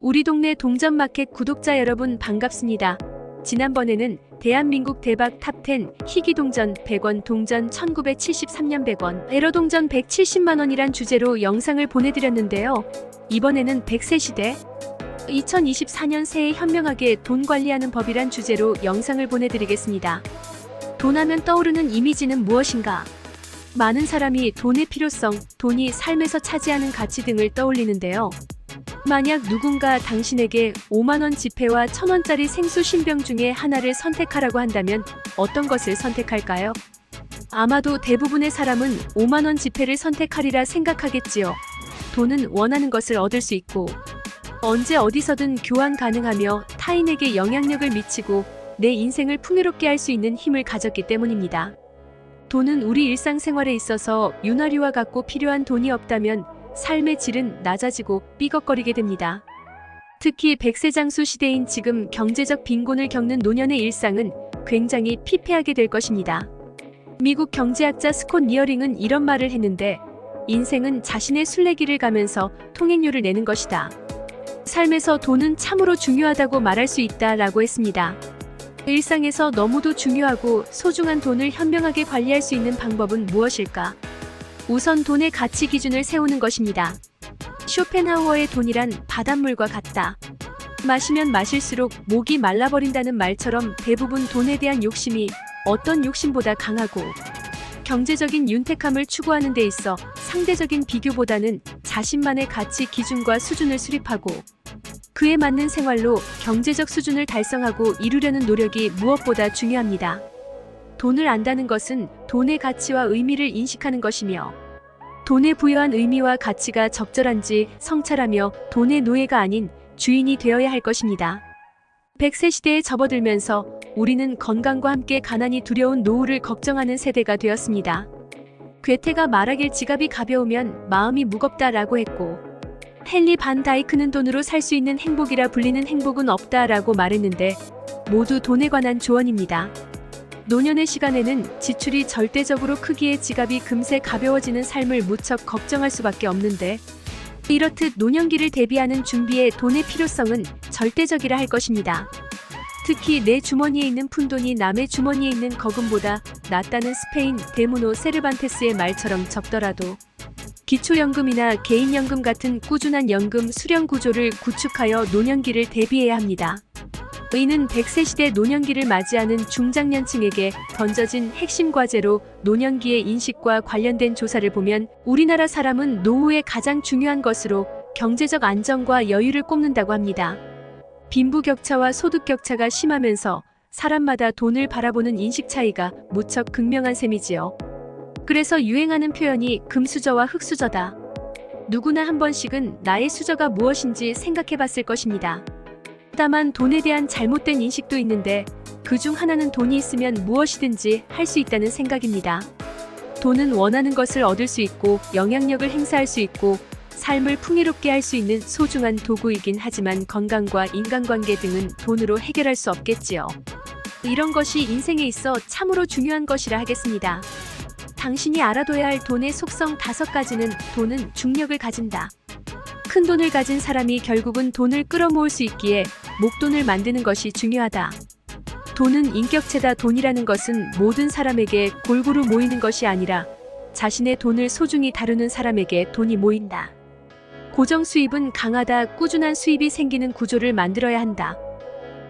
우리 동네 동전마켓 구독자 여러분 반갑습니다. 지난번에는 대한민국 대박 탑10 희귀동전 100원 동전 1973년 100원 에러동전 170만원이란 주제로 영상을 보내드렸는데요. 이번에는 100세 시대 2024년 새해 현명하게 돈 관리하는 법이란 주제로 영상을 보내드리겠습니다. 돈하면 떠오르는 이미지는 무엇인가? 많은 사람이 돈의 필요성, 돈이 삶에서 차지하는 가치 등을 떠올리는데요. 만약 누군가 당신에게 5만원 지폐와 1000원짜리 생수 신병 중에 하나를 선택하라고 한다면 어떤 것을 선택할까요? 아마도 대부분의 사람은 5만원 지폐를 선택하리라 생각하겠지요. 돈은 원하는 것을 얻을 수 있고 언제 어디서든 교환 가능하며 타인에게 영향력을 미치고 내 인생을 풍요롭게 할 수 있는 힘을 가졌기 때문입니다. 돈은 우리 일상생활에 있어서 윤활유와 같고 필요한 돈이 없다면 삶의 질은 낮아지고 삐걱거리게 됩니다. 특히 100세 장수 시대인 지금 경제적 빈곤을 겪는 노년의 일상은 굉장히 피폐하게 될 것입니다. 미국 경제학자 스콧 니어링은 이런 말을 했는데, 인생은 자신의 순례길을 가면서 통행료를 내는 것이다. 삶에서 돈은 참으로 중요하다고 말할 수 있다라고 했습니다. 일상에서 너무도 중요하고 소중한 돈을 현명하게 관리할 수 있는 방법은 무엇일까? 우선 돈의 가치 기준을 세우는 것입니다. 쇼펜하우어의 돈이란 바닷물과 같다. 마시면 마실수록 목이 말라버린다는 말처럼 대부분 돈에 대한 욕심이 어떤 욕심보다 강하고 경제적인 윤택함을 추구하는 데 있어 상대적인 비교보다는 자신만의 가치 기준과 수준을 수립하고 그에 맞는 생활로 경제적 수준을 달성하고 이루려는 노력이 무엇보다 중요합니다. 돈을 안다는 것은 돈의 가치와 의미를 인식하는 것이며 돈에 부여한 의미와 가치가 적절한지 성찰하며 돈의 노예가 아닌 주인이 되어야 할 것입니다. 100세 시대에 접어들면서 우리는 건강과 함께 가난이 두려운 노후를 걱정하는 세대가 되었습니다. 괴테가 말하길 지갑이 가벼우면 마음이 무겁다라고 했고, 헨리 반 다이크는 돈으로 살 수 있는 행복이라 불리는 행복은 없다라고 말했는데 모두 돈에 관한 조언입니다. 노년의 시간에는 지출이 절대적으로 크기에 지갑이 금세 가벼워지는 삶을 무척 걱정할 수밖에 없는데, 이렇듯 노년기를 대비하는 준비에 돈의 필요성은 절대적이라 할 것입니다. 특히 내 주머니에 있는 푼돈이 남의 주머니에 있는 거금보다 낫다는 스페인 데무노 세르반테스의 말처럼 적더라도 기초연금이나 개인연금 같은 꾸준한 연금 수령 구조를 구축하여 노년기를 대비해야 합니다. 이는 100세 시대 노년기를 맞이하는 중장년층에게 던져진 핵심 과제로, 노년기의 인식과 관련된 조사를 보면 우리나라 사람은 노후에 가장 중요한 것으로 경제적 안정과 여유를 꼽는다고 합니다. 빈부격차와 소득격차가 심하면서 사람마다 돈을 바라보는 인식 차이가 무척 극명한 셈이지요. 그래서 유행하는 표현이 금수저와 흙수저다. 누구나 한 번씩은 나의 수저가 무엇인지 생각해봤을 것입니다. 다만 돈에 대한 잘못된 인식도 있는데 그중 하나는 돈이 있으면 무엇이든지 할 수 있다는 생각입니다. 돈은 원하는 것을 얻을 수 있고 영향력을 행사할 수 있고 삶을 풍요롭게 할 수 있는 소중한 도구이긴 하지만 건강과 인간관계 등은 돈으로 해결할 수 없겠지요. 이런 것이 인생에 있어 참으로 중요한 것이라 하겠습니다. 당신이 알아둬야 할 돈의 속성 5가지는: 돈은 중력을 가진다. 큰 돈을 가진 사람이 결국은 돈을 끌어모을 수 있기에 목돈을 만드는 것이 중요하다. 돈은 인격체다. 돈이라는 것은 모든 사람에게 골고루 모이는 것이 아니라 자신의 돈을 소중히 다루는 사람에게 돈이 모인다. 고정 수입은 강하다. 꾸준한 수입이 생기는 구조를 만들어야 한다.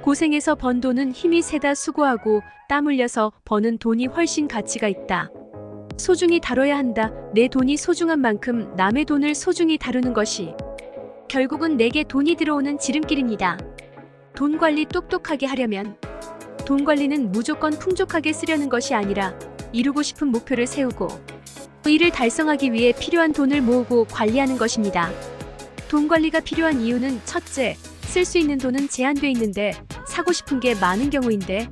고생해서 번 돈은 힘이 세다. 수고하고 땀 흘려서 버는 돈이 훨씬 가치가 있다. 소중히 다뤄야 한다. 내 돈이 소중한 만큼 남의 돈을 소중히 다루는 것이 결국은 내게 돈이 들어오는 지름길입니다. 돈 관리 똑똑하게 하려면 돈 관리는 무조건 풍족하게 쓰려는 것이 아니라 이루고 싶은 목표를 세우고 이를 달성하기 위해 필요한 돈을 모으고 관리하는 것입니다. 돈 관리가 필요한 이유는 첫째, 쓸 수 있는 돈은 제한돼 있는데 사고 싶은 게 많은 경우인데,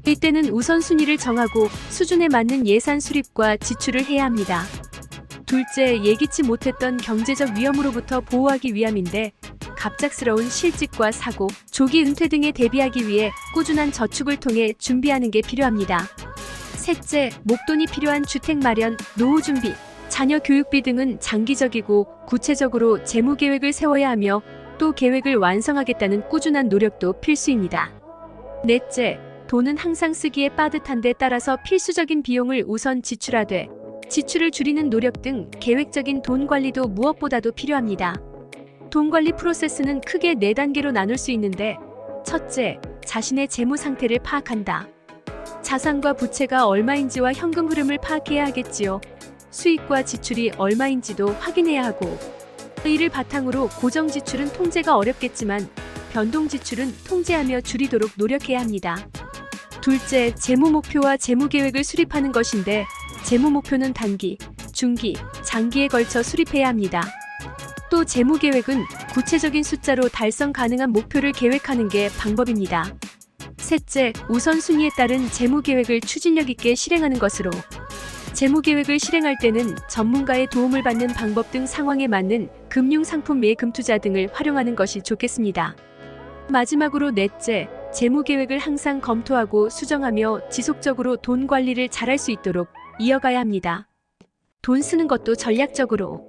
이때는 우선순위를 정하고 수준에 맞는 예산 수립과 지출을 해야 합니다. 둘째, 예기치 못했던 경제적 위험으로부터 보호하기 위함인데 갑작스러운 실직과 사고, 조기 은퇴 등에 대비하기 위해 꾸준한 저축을 통해 준비하는 게 필요합니다. 셋째, 목돈이 필요한 주택 마련, 노후 준비, 자녀 교육비 등은 장기적이고 구체적으로 재무 계획을 세워야 하며 또 계획을 완성하겠다는 꾸준한 노력도 필수입니다. 넷째, 돈은 항상 쓰기에 빠듯한데 따라서 필수적인 비용을 우선 지출하되 지출을 줄이는 노력 등 계획적인 돈 관리도 무엇보다도 필요합니다. 돈 관리 프로세스는 크게 4단계로 나눌 수 있는데, 첫째, 자신의 재무 상태를 파악한다. 자산과 부채가 얼마인지와 현금 흐름을 파악해야 하겠지요. 수익과 지출이 얼마인지도 확인해야 하고, 이를 바탕으로 고정 지출은 통제가 어렵겠지만 변동 지출은 통제하며 줄이도록 노력해야 합니다. 둘째, 재무 목표와 재무 계획을 수립하는 것인데, 재무 목표는 단기, 중기, 장기에 걸쳐 수립해야 합니다. 또 재무 계획은 구체적인 숫자로 달성 가능한 목표를 계획하는 게 방법입니다. 셋째, 우선순위에 따른 재무 계획을 추진력 있게 실행하는 것으로. 재무 계획을 실행할 때는 전문가의 도움을 받는 방법 등 상황에 맞는 금융 상품 매금 투자 등을 활용하는 것이 좋겠습니다. 마지막으로 넷째, 재무 계획을 항상 검토하고 수정하며 지속적으로 돈 관리를 잘할 수 있도록 이어가야 합니다. 돈 쓰는 것도 전략적으로.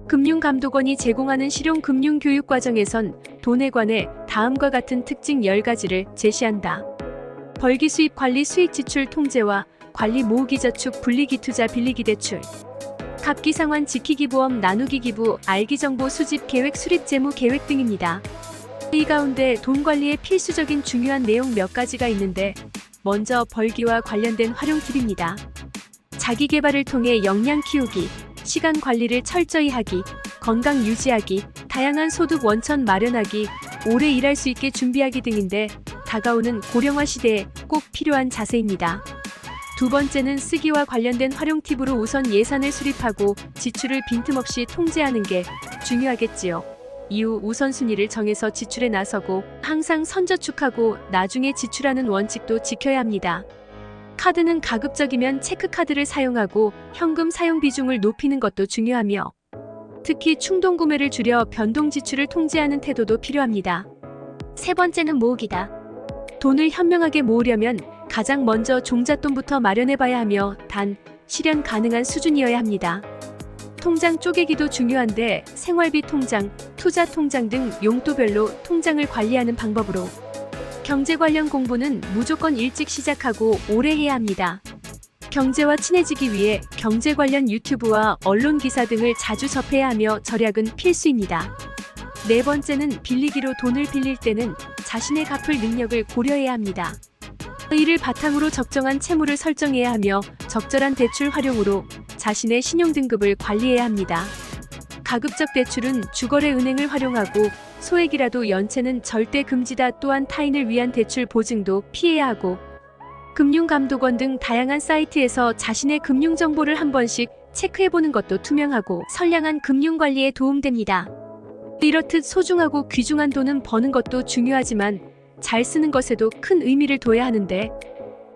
금융감독원이 제공하는 실용 금융 교육 과정에선 돈에 관해 다음과 같은 특징 10가지를 제시한다. 벌기 수입 관리 수익 지출 통제와 관리 모으기 저축 분리기 투자 빌리기 대출. 갑기 상환 지키기 보험 나누기 기부 알기 정보 수집 계획 수립 재무 계획 등입니다. 이 가운데 돈 관리에 필수적인 중요한 내용 몇 가지가 있는데, 먼저 벌기와 관련된 활용 팁입니다. 자기 개발을 통해 역량 키우기, 시간 관리를 철저히 하기, 건강 유지하기, 다양한 소득 원천 마련하기, 오래 일할 수 있게 준비하기 등인데, 다가오는 고령화 시대에 꼭 필요한 자세입니다. 두 번째는 쓰기와 관련된 활용 팁으로 우선 예산을 수립하고 지출을 빈틈없이 통제하는 게 중요하겠지요. 이후 우선순위를 정해서 지출에 나서고 항상 선저축하고 나중에 지출하는 원칙도 지켜야 합니다. 카드는 가급적이면 체크카드를 사용하고 현금 사용 비중을 높이는 것도 중요하며, 특히 충동 구매를 줄여 변동 지출을 통제하는 태도도 필요합니다. 세 번째는 모으기다. 돈을 현명하게 모으려면 가장 먼저 종잣돈부터 마련해봐야 하며 단, 실현 가능한 수준이어야 합니다. 통장 쪼개기도 중요한데 생활비 통장, 투자 통장 등 용도별로 통장을 관리하는 방법으로. 경제 관련 공부는 무조건 일찍 시작하고 오래 해야 합니다. 경제와 친해지기 위해 경제 관련 유튜브와 언론 기사 등을 자주 접해야 하며 절약은 필수입니다. 네 번째는 빌리기로 돈을 빌릴 때는 자신의 갚을 능력을 고려해야 합니다. 이를 바탕으로 적정한 채무를 설정해야 하며 적절한 대출 활용으로 자신의 신용 등급을 관리해야 합니다. 가급적 대출은 주거래 은행을 활용하고 소액이라도 연체는 절대 금지다. 또한 타인을 위한 대출 보증도 피해야 하고, 금융감독원 등 다양한 사이트에서 자신의 금융 정보를 한 번씩 체크해보는 것도 투명하고 선량한 금융관리에 도움됩니다. 이렇듯 소중하고 귀중한 돈은 버는 것도 중요하지만 잘 쓰는 것에도 큰 의미를 둬야 하는데,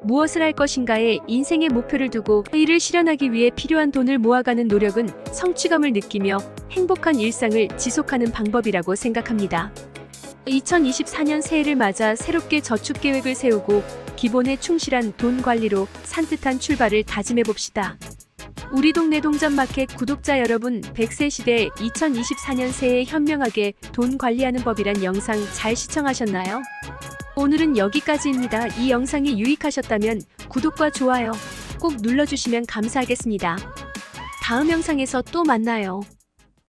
무엇을 할 것인가에 인생의 목표를 두고 이를 실현하기 위해 필요한 돈을 모아가는 노력은 성취감을 느끼며 행복한 일상을 지속하는 방법이라고 생각합니다. 2024년 새해를 맞아 새롭게 저축 계획을 세우고 기본에 충실한 돈 관리로 산뜻한 출발을 다짐해봅시다. 우리 동네 동전마켓 구독자 여러분, 100세 시대 2024년 새해 현명하게 돈 관리하는 법이란 영상 잘 시청하셨나요? 오늘은 여기까지입니다. 이 영상이 유익하셨다면 구독과 좋아요 꼭 눌러주시면 감사하겠습니다. 다음 영상에서 또 만나요.